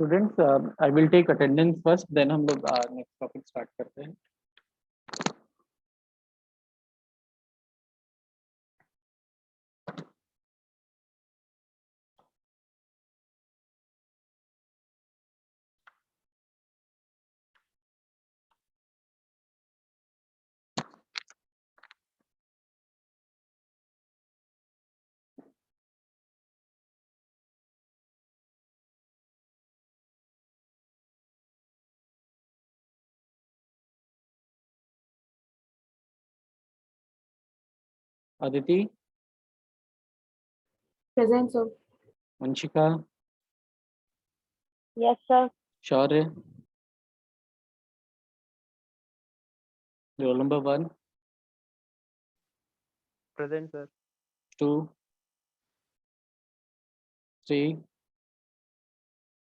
Students, I will take attendance first, then हम लोग next topic start करते हैं. Aditi, Present, sir. Vanshika, Yes, sir. Shaurya, roll number 1, Present, sir. 2, 3,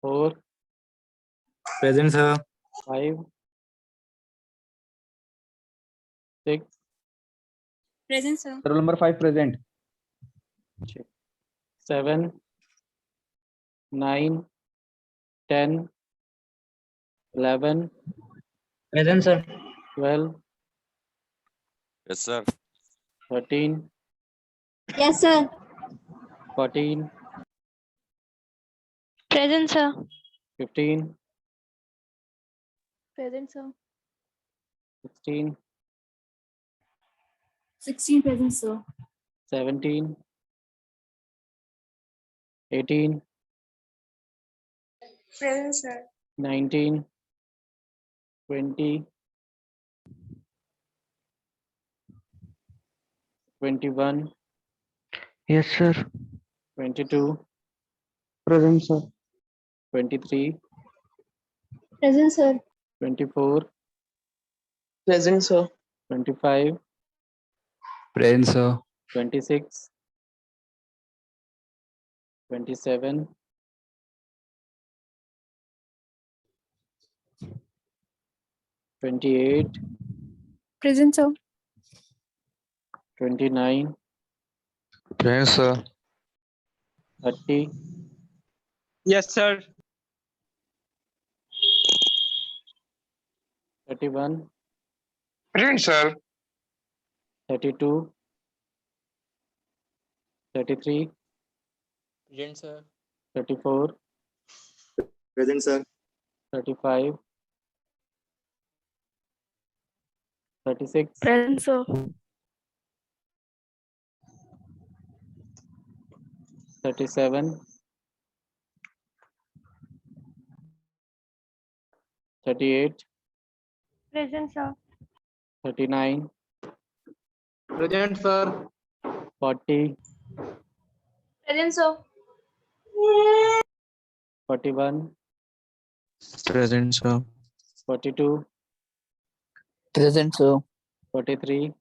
4, Present, sir. 5, 6, Present, sir. Roll number 5, present. 7, 9, 10, 11, Present, sir. 12, Yes, sir. 13, Yes, sir. 14, Present, sir. 15, Present, sir. 16, 16 present, sir. 17, 18, Present, sir. 19, 20, 21, Yes, sir. 22, Present, sir. 23, Present, sir. 24, Present, sir. 25, Present, sir. 26, 27, 28, Present, sir. 29, Present, sir. 30, Yes, sir. 31, Present, sir. 32, 33, Present, sir. 34, Present, sir. 35, 36, Present, sir. 37, 38, Present, sir. 39, Present, sir. 40, Present, sir. 41, Present, sir. 42, Present, sir. 43,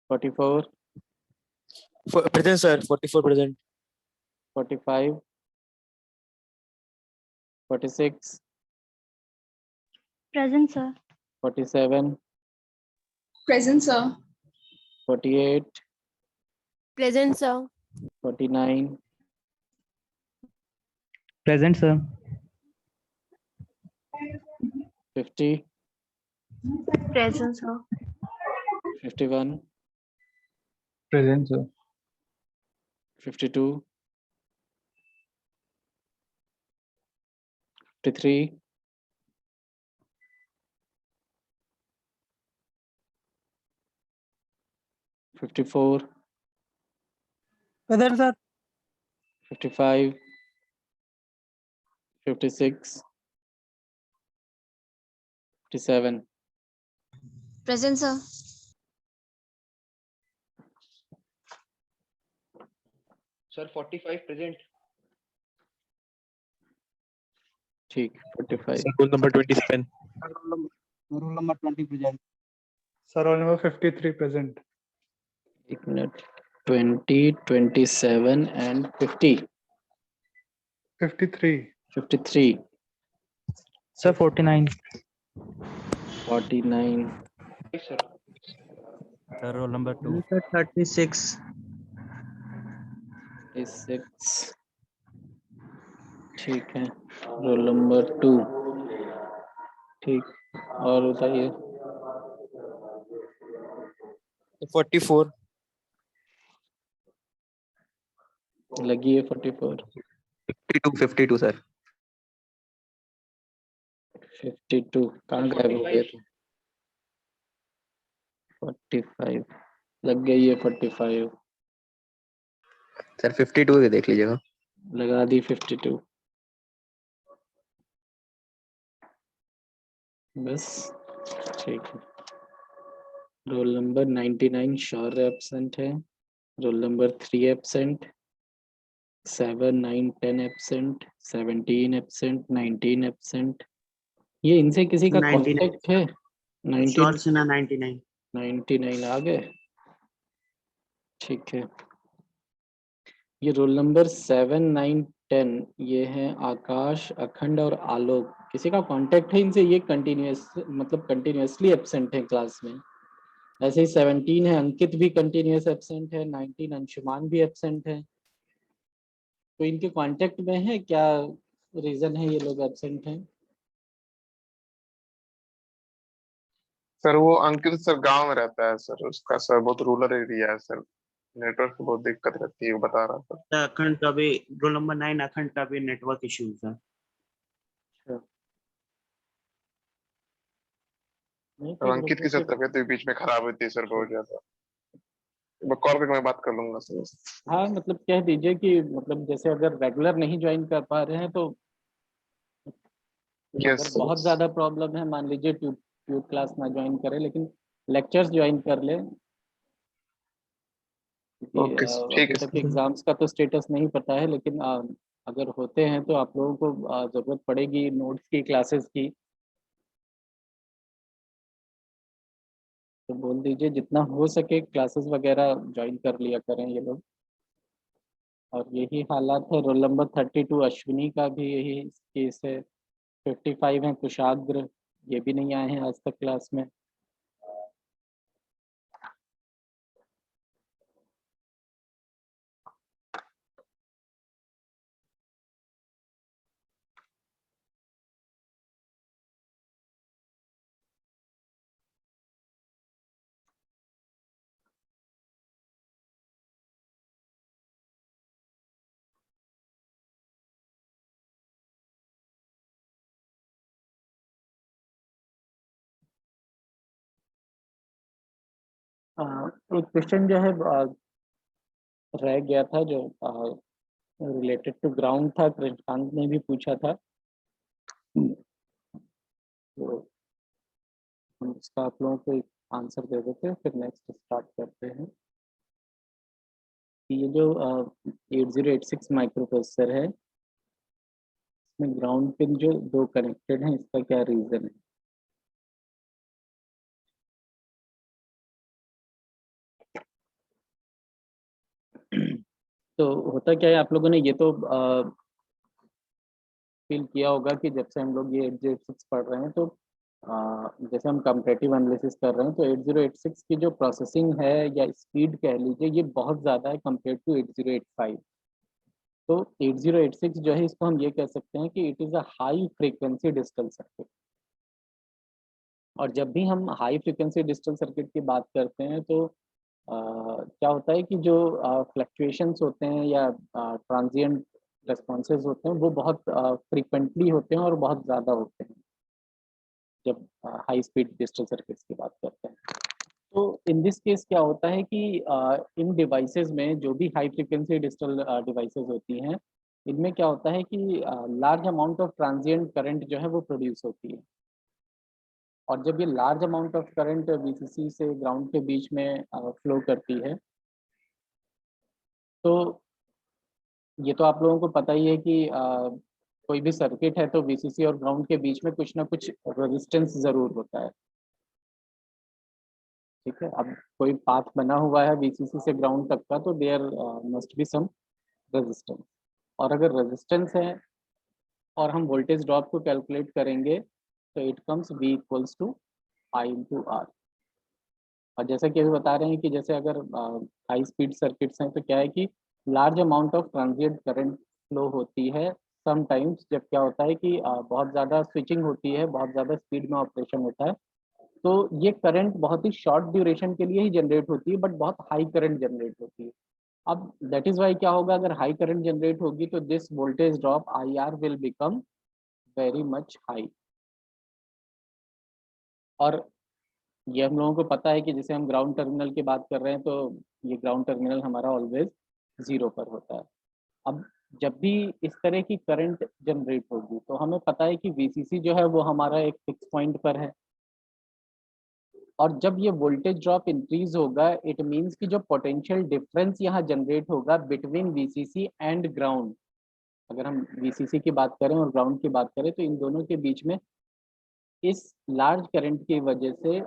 44, Present, sir. 44 present. 45, 46, Present, sir. 47, Present, sir. 48, Present, sir. 49, Present, sir. 50, Present, sir. 51, Present, sir. 52, 53, 54, Present, sir. 55, 56, 57, Present, sir. Sir, 45 present. ठीक, 45, Sir, roll number 27. Roll number 20 present. Sir, roll number 53 present. 1 minute, 20, 27 and 50, 53. 53, Sir, 49. 49, Sir. Sir, roll number 2. Sir, 36. A6 ठीक है। Roll number 2 ठीक, और बताइए। 44 लगी है 44। 52 sir. 52 कहाँ गायब हो गए थे? 45 लग गई है 45। सर 52 भी देख लीजिएगा। लगा दी 52। बस ठीक है। रोल नंबर 99 श्योर एब्सेंट है। Roll number 3 absent, 7 9 10 absent, 17 absent, 19 absent. ये इनसे किसी का 99 कांटेक्ट है? 19 श्योर से ना 99। 99 आ गए ठीक है। ये रोल नंबर 7 9 10 ये हैं आकाश, अखंड और आलोक। किसी का कांटेक्ट है इनसे? ये कंटिन्यूअस मतलब कंटिन्यूअसली एब्सेंट है क्लास में। ऐसे ही 17 है अंकित भी कंटिन्यूअस एब्सेंट है, 19 अंशुमान भी एब्सेंट है। तो इनके कांटेक्ट में है क्या? रीजन है ये लोग एब्सेंट हैं? सर वो अंकित सर गांव में रहता है सर, उसका सर बहुत रूरल एरिया है सर, नेटवर्क की बहुत दिक्कत रहती है, वो बता रहा था। अखंड का भी रोल नंबर 9 अखंड का भी नेटवर्क इश्यू था। नहीं तो फिर अंकित की लोगों सर के तबीयत भी बीच में खराब हुई थी सर बहुत ज्यादा। मैं कॉल पे मैं बात कर लूंगा सर। हाँ मतलब कह दीजिए कि मतलब जैसे अगर रेगुलर नहीं ज्वाइन कर पा रहे हैं तो यस अगर सर। बहुत ज़्यादा प्रॉब्लम है मान लीजिए ट्यूब ट्यूब क्लास ना ज्वाइन करें लेकिन लेक्चर्स ज्वाइन कर ले, क्योंकि ओके सर, ठीक अभी है तक सर। एग्जाम्स का तो स्टेटस नहीं पता है, लेकिन अगर होते हैं तो आप लोगों को ज़रूरत पड़ेगी नोट्स की, क्लासेस की। तो बोल दीजिए जितना हो सके क्लासेस वगैरह ज्वाइन कर लिया करें ये लोग। और यही हालात है रोल नंबर 32 अश्विनी का भी यही केस है। 55 है कुशाग्र, ये भी नहीं आए हैं आज तक क्लास में। एक क्वेश्चन जो है रह गया था जो रिलेटेड टू ग्राउंड था, कृष्णांत ने भी पूछा था, तो हम उसका आप लोगों को एक आंसर दे देते हैं फिर नेक्स्ट स्टार्ट करते हैं। ये जो 8086 माइक्रो प्रोसेसर है इसमें ग्राउंड पिन जो दो कनेक्टेड हैं, इसका क्या रीज़न है? तो होता क्या है, आप लोगों ने ये तो फील किया होगा कि जब से हम लोग ये 8086 पढ़ रहे हैं तो जैसे हम कंपेटिटिव एनालिसिस कर रहे हैं तो 8086 की जो प्रोसेसिंग है या स्पीड कह लीजिए ये बहुत ज़्यादा है कंपेयर टू 8085। तो 8086 जो है इसको हम ये कह सकते हैं कि it is a high frequency digital circuit. और जब भी हम हाई फ्रीक्वेंसी डिजिटल सर्किट की बात करते हैं तो क्या होता है कि जो फ्लक्चुएशंस होते हैं या ट्रांजिएंट रेस्पॉन्सेज होते हैं वो बहुत फ्रीक्वेंटली होते हैं और बहुत ज़्यादा होते हैं जब हाई स्पीड डिजिटल सर्किट्स की बात करते हैं। तो इन दिस केस क्या होता है कि इन डिवाइसेस में जो भी हाई फ्रीक्वेंसी डिजिटल डिवाइसेस होती हैं इनमें क्या होता है कि large amount of transient current जो है वो प्रोड्यूस होती है। और जब ये large amount of current VCC से ग्राउंड के बीच में फ्लो करती है तो ये तो आप लोगों को पता ही है कि कोई भी सर्किट है तो वीसीसी और ग्राउंड के बीच में कुछ ना कुछ रेजिस्टेंस ज़रूर होता है। ठीक है, अब कोई पाथ बना हुआ है वीसीसी से ग्राउंड तक का तो there must be some resistance. और अगर रेजिस्टेंस है और हम वोल्टेज ड्रॉप को कैलकुलेट करेंगे तो it comes V equals to I into R. और जैसा कि अभी बता रहे हैं कि जैसे अगर हाई स्पीड सर्किट्स हैं तो क्या है कि large amount of transient current flow होती है समटाइम्स, जब क्या होता है कि बहुत ज़्यादा स्विचिंग होती है, बहुत ज़्यादा स्पीड में ऑपरेशन होता है, तो ये करंट बहुत ही शॉर्ट ड्यूरेशन के लिए ही जनरेट होती है, बट बहुत हाई करंट जनरेट होती है। अब दैट इज वाई क्या होगा, अगर हाई करंट जनरेट होगी तो this voltage drop I R will become very much high. और ये हम लोगों को पता है कि जैसे हम ग्राउंड टर्मिनल की बात कर रहे हैं, तो ये ग्राउंड टर्मिनल हमारा ऑलवेज 0 पर होता है। अब जब भी इस तरह की करंट जनरेट होगी तो हमें पता है कि वीसीसी जो है वो हमारा एक फिक्स पॉइंट पर है, और जब ये वोल्टेज ड्रॉप इंक्रीज होगा इट मींस कि जो पोटेंशियल डिफरेंस यहाँ जनरेट होगा बिटवीन वीसीसी एंड ग्राउंड, अगर हम वीसीसी की बात करें और ग्राउंड की बात करें तो इन दोनों के बीच में इस लार्ज करंट की वजह से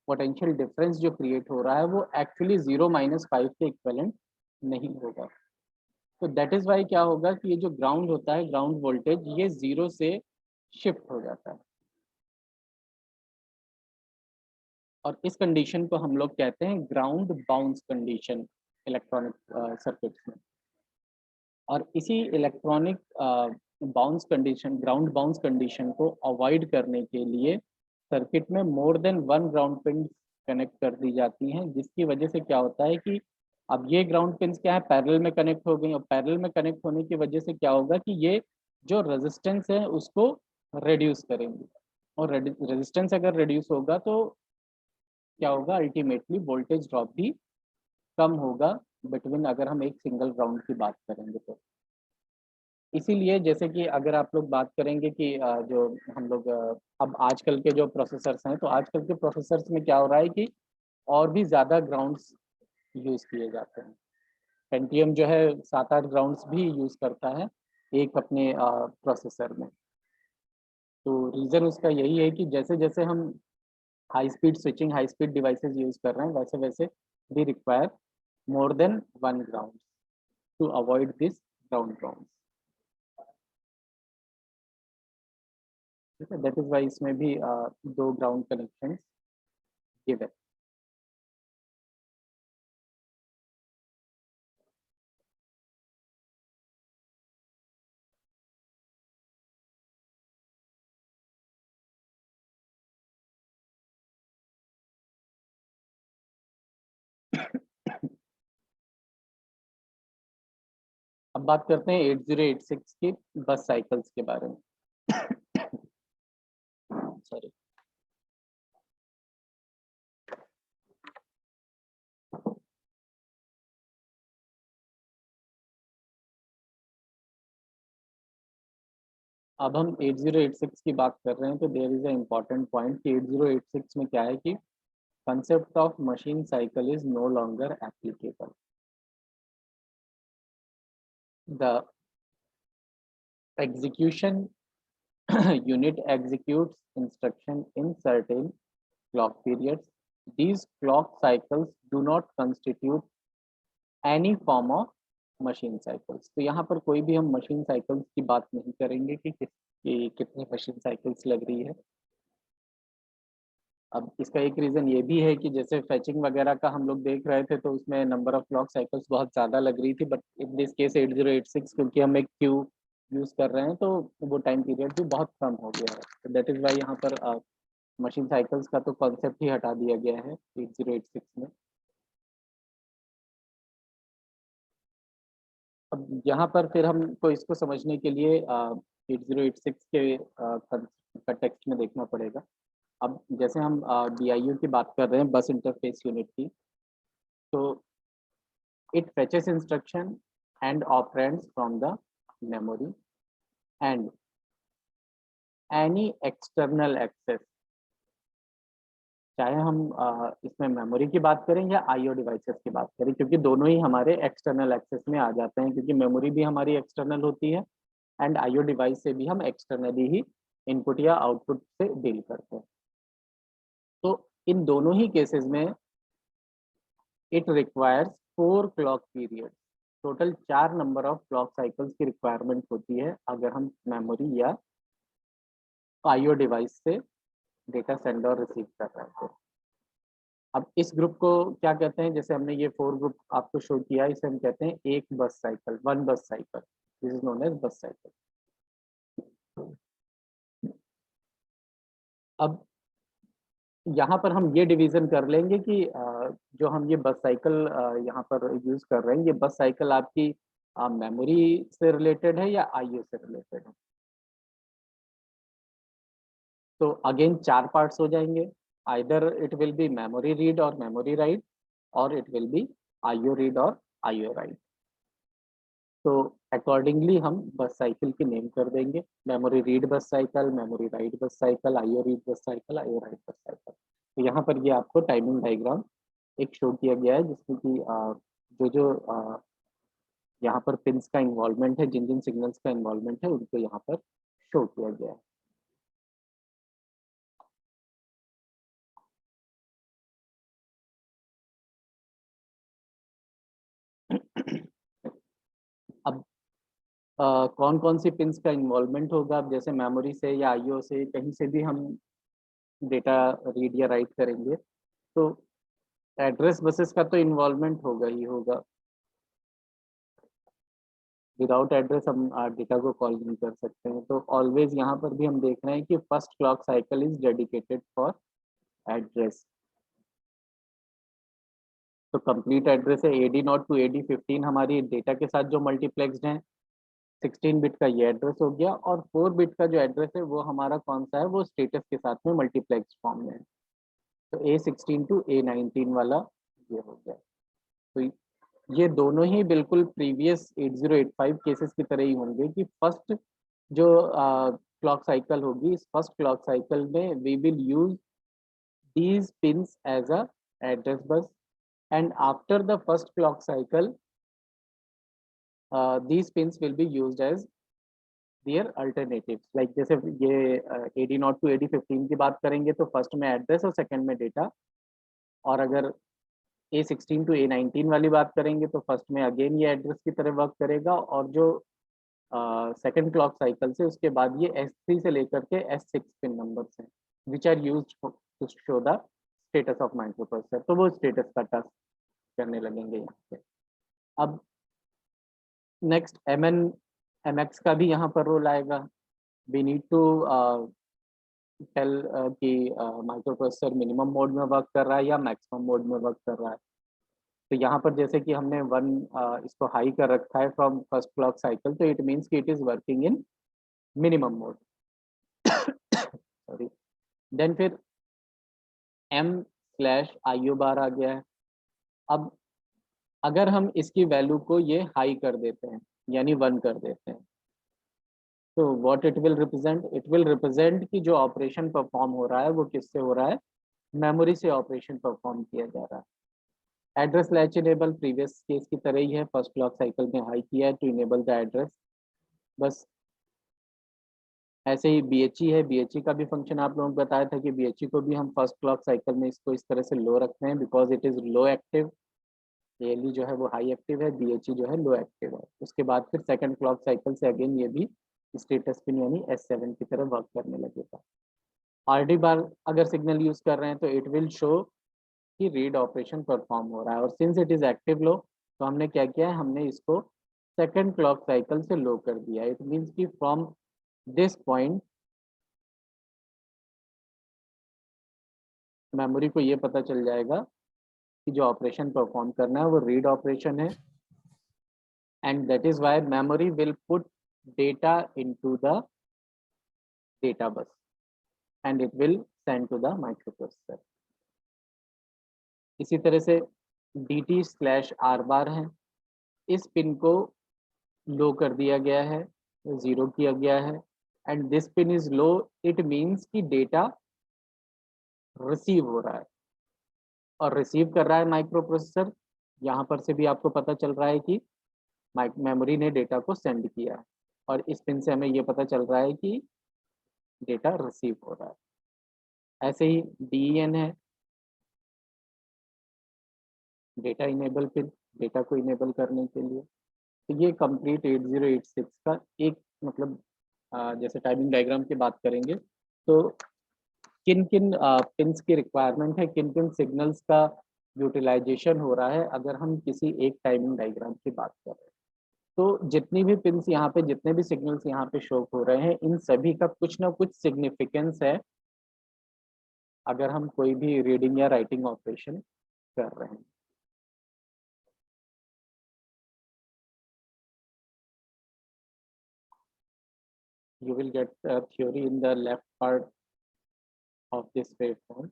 पोटेंशियल डिफरेंस जो क्रिएट हो रहा है वो एक्चुअली 0-5 के इक्विवेलेंट नहीं होगा। तो दैट इज वाई क्या होगा कि ये जो ग्राउंड होता है, ग्राउंड वोल्टेज, ये 0 से शिफ्ट हो जाता है, और इस कंडीशन को हम लोग कहते हैं ground bounce condition electronic circuits में। और इसी electronic bounce condition, ground bounce condition को अवॉइड करने के लिए सर्किट में more than one ground pin connect कर दी जाती हैं, जिसकी वजह से क्या होता है कि अब ये ग्राउंड पिन क्या है, पैरेलल में कनेक्ट हो गई, और पैरेलल में कनेक्ट होने की वजह से क्या होगा कि ये जो रेजिस्टेंस है उसको रिड्यूस करेंगे, और रेजिस्टेंस अगर रिड्यूस होगा तो क्या होगा, अल्टीमेटली वोल्टेज ड्रॉप भी कम होगा बिटवीन, अगर हम एक सिंगल ग्राउंड की बात करेंगे तो। इसीलिए जैसे कि अगर आप लोग बात करेंगे कि जो हम लोग अब आजकल के जो प्रोसेसर्स हैं, तो आजकल के प्रोसेसर्स में क्या हो रहा है कि और भी ज़्यादा ग्राउंड्स यूज़ किए जाते हैं। पेंटियम जो है 7-8 ग्राउंड्स भी यूज़ करता है एक अपने प्रोसेसर में। तो रीज़न उसका यही है कि जैसे जैसे हम high speed switching, high speed devices use कर रहे हैं, वैसे वैसे we require more than one ground to avoid this ground bounce। ठीक है, दैट इज वाई इसमें भी 2 ग्राउंड कनेक्शंस गिवन। अब बात करते हैं 8086 की बस साइकिल्स के बारे में। सॉरी, अब हम 8086 की बात कर रहे हैं, तो there is a important point कि 8086 में क्या है कि concept of machine cycle is no longer applicable। The execution unit executes instruction in certain clock periods। These clock cycles do not constitute any form of machine cycles। तो यहाँ पर कोई भी हम machine cycles की बात नहीं करेंगे कि कितनी machine cycles लग रही है। अब इसका एक रीज़न ये भी है कि जैसे फैचिंग वगैरह का हम लोग देख रहे थे, तो उसमें नंबर ऑफ क्लॉक साइकिल्स बहुत ज़्यादा लग रही थी, बट इन दिस केस 8086 क्योंकि हम एक क्यू यूज़ कर रहे हैं तो वो टाइम पीरियड भी बहुत कम हो गया है। तो दैट इज़ वाई यहाँ पर मशीन साइकिल्स का तो कॉन्सेप्ट ही हटा दिया गया है 8086 में। अब यहाँ पर फिर हमको इसको समझने के लिए 8086 के का टेक्स्ट में देखना पड़ेगा। अब जैसे हम BIU की बात कर रहे हैं, बस इंटरफेस यूनिट की, तो it fetches instruction and operands from the memory and any external access, चाहे हम इसमें मेमोरी की बात करें या IO डिवाइसेस की बात करें, क्योंकि दोनों ही हमारे एक्सटर्नल एक्सेस में आ जाते हैं, क्योंकि मेमोरी भी हमारी एक्सटर्नल होती है एंड IO डिवाइस से भी हम एक्सटर्नली ही इनपुट या आउटपुट से डील करते हैं। तो इन दोनों ही केसेस में it requires 4 clock period, total 4 number of clock cycles की रिक्वायरमेंट होती है अगर हम मेमोरी या IO डिवाइस से डेटा सेंड और रिसीव कर रहे हैं। अब इस ग्रुप को क्या कहते हैं, जैसे हमने ये 4 ग्रुप आपको शो किया, इसे हम कहते हैं एक bus cycle, one bus cycle, this is known as bus cycle. अब यहाँ पर हम ये डिवीजन कर लेंगे कि जो हम ये बस साइकिल यहाँ पर यूज कर रहे हैं, ये बस साइकिल आपकी मेमोरी से रिलेटेड है या आईओ से रिलेटेड है। तो अगेन 4 पार्ट्स हो जाएंगे, either it will be memory read और मेमोरी राइट, और it will be IO read और आईओ राइट। तो अकॉर्डिंगली हम बस साइकिल की नेम कर देंगे, मेमोरी रीड बस साइकिल, मेमोरी राइट बस साइकिल, आईओ रीड बस साइकिल, आईओ राइट बस साइकिल। तो यहाँ पर ये आपको टाइमिंग डायग्राम एक शो किया गया है, जिसमें कि जो जो यहाँ पर पिंस का इन्वॉल्वमेंट है, जिन जिन सिग्नल्स का इन्वॉल्वमेंट है, उनको यहाँ पर शो किया गया है। अब कौन कौन सी पिंस का इन्वॉल्वमेंट होगा, अब जैसे मेमोरी से या आईओ से कहीं से भी हम डेटा रीड या राइट करेंगे, तो एड्रेस बसेस का तो इन्वॉल्वमेंट होगा ही होगा। विदाउट एड्रेस हम डेटा को कॉल नहीं कर सकते हैं। तो ऑलवेज यहाँ पर भी हम देख रहे हैं कि first clock cycle is dedicated for address. तो कंप्लीट एड्रेस है AD0 टू AD15 हमारी डेटा के साथ जो मल्टीप्लेक्स्ड हैं। 16 बिट का ये एड्रेस हो गया, और 4 बिट का जो एड्रेस है वो हमारा कौन सा है, वो स्टेटस के साथ में मल्टीप्लेक्स फॉर्म में है। तो A16 टू A19 वाला ये हो गया। तो ये दोनों ही बिल्कुल प्रीवियस 8085 केसेस की तरह ही होंगे कि फर्स्ट जो क्लॉक साइकिल होगी, इस फर्स्ट क्लॉक साइकिल में we will use these pins as a address bus, and after the first clock cycle these pins will be used as their alternatives, like जैसे ये AD0 टू AD15 की बात करेंगे तो first में address और second में डेटा, और अगर A16 टू A19 वाली बात करेंगे तो फर्स्ट में अगेन ये एड्रेस की तरह वर्क करेगा, और जो सेकंड क्लॉक साइकिल से उसके बाद ये S3 से लेकर के S6 पिन नंबर्स हैं which are used to show the status of microprocessor. तो वो स्टेटस का टास्क करने लगेंगे यहाँ पे। अब नेक्स्ट MX का भी यहाँ पर रोल आएगा। वी नीड टू टेल कि माइक्रोप्रोसेसर मिनिमम मोड में वर्क कर रहा है या मैक्सिमम मोड में वर्क कर रहा है। तो यहाँ पर जैसे कि हमने इसको हाई कर रखा है फ्रॉम फर्स्ट क्लॉक साइकिल, तो इट मीन्स कि it is working in minimum mode. Sorry. Then फिर M/IO बार आ गया है। अब अगर हम इसकी वैल्यू को ये हाई कर देते हैं, यानी 1 कर देते हैं, तो what it will represent, it will represent कि जो ऑपरेशन परफॉर्म हो रहा है वो किससे हो रहा है, मेमोरी से ऑपरेशन परफॉर्म किया जा रहा है। Address latch enable previous case की तरह ही है, फर्स्ट क्लॉक साइकिल में हाई किया है टू इनेबल द एड्रेस। बस ऐसे ही BHE है, BHE का भी फंक्शन आप लोगों को बताया था कि BHE को भी हम फर्स्ट क्लॉक साइकिल में इसको इस तरह से लो रखते हैं because it is low active. ALE जो है वो हाई एक्टिव है, BHE जो है लो एक्टिव है। उसके बाद फिर सेकंड क्लॉक साइकिल से अगेन ये भी स्टेटस पिन यानी S7 की तरह वर्क करने लगेगा। RD बार अगर सिग्नल यूज कर रहे हैं तो इट विल शो कि रीड ऑपरेशन परफॉर्म हो रहा है, और since it is active low तो हमने क्या किया है, हमने इसको सेकंड क्लॉक साइकिल से लो कर दिया। इट मीन्स कि फ्रॉम दिस पॉइंट मेमोरी को ये पता चल जाएगा कि जो ऑपरेशन परफॉर्म करना है वो रीड ऑपरेशन है, and that is why memory will put data into the data bus and it will send to the microprocessor. इसी तरह से DT/R बार है, इस पिन को लो कर दिया गया है, 0 किया गया है, and this pin is low, it means कि डेटा रिसीव हो रहा है, और रिसीव कर रहा है माइक्रोप्रोसेसर। यहाँ पर से भी आपको पता चल रहा है कि मेमोरी ने डेटा को सेंड किया है, और इस पिन से हमें ये पता चल रहा है कि डेटा रिसीव हो रहा है। ऐसे ही DEN है, डेटा इनेबल पिन, डेटा को इनेबल करने के लिए। तो ये कंप्लीट 8086 का एक मतलब जैसे टाइमिंग डायग्राम की बात करेंगे तो किन किन पिंस की रिक्वायरमेंट है, किन किन सिग्नल्स का यूटिलाइजेशन हो रहा है अगर हम किसी एक टाइमिंग डायग्राम की बात कर रहे हैं। तो जितनी भी पिंस यहाँ पे, जितने भी सिग्नल्स यहाँ पे शो हो रहे हैं, इन सभी का कुछ ना कुछ सिग्निफिकेंस है अगर हम कोई भी रीडिंग या राइटिंग ऑपरेशन कर रहे हैं। You will get a theory in the left part of this waveform.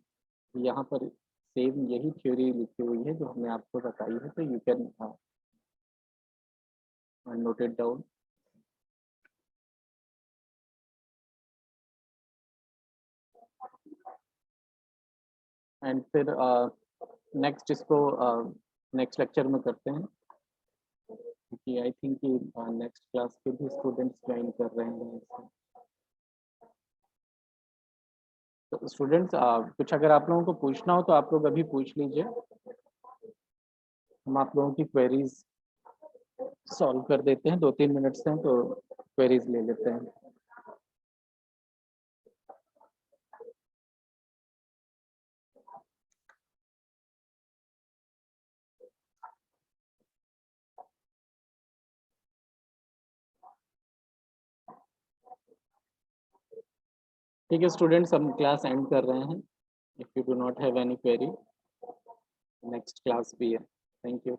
यहाँ पर सेम यही थ्योरी लिखी हुई है जो हमने आपको बताई है, तो you can note it down. And फिर नेक्स्ट इसको नेक्स्ट लेक्चर में करते हैं, क्योंकि आई थिंक कि नेक्स्ट क्लास के भी स्टूडेंट्स ज्वाइन कर रहे हैं इसमें। तो स्टूडेंट्स कुछ अगर आप लोगों को पूछना हो तो आप लोग अभी पूछ लीजिए, हम आप लोगों की क्वेरीज सॉल्व कर देते हैं। 2-3 मिनट्स हैं तो क्वेरीज ले लेते हैं। ठीक है स्टूडेंट्स, हम क्लास एंड कर रहे हैं। If you do not have any query, next class भी है। Thank you.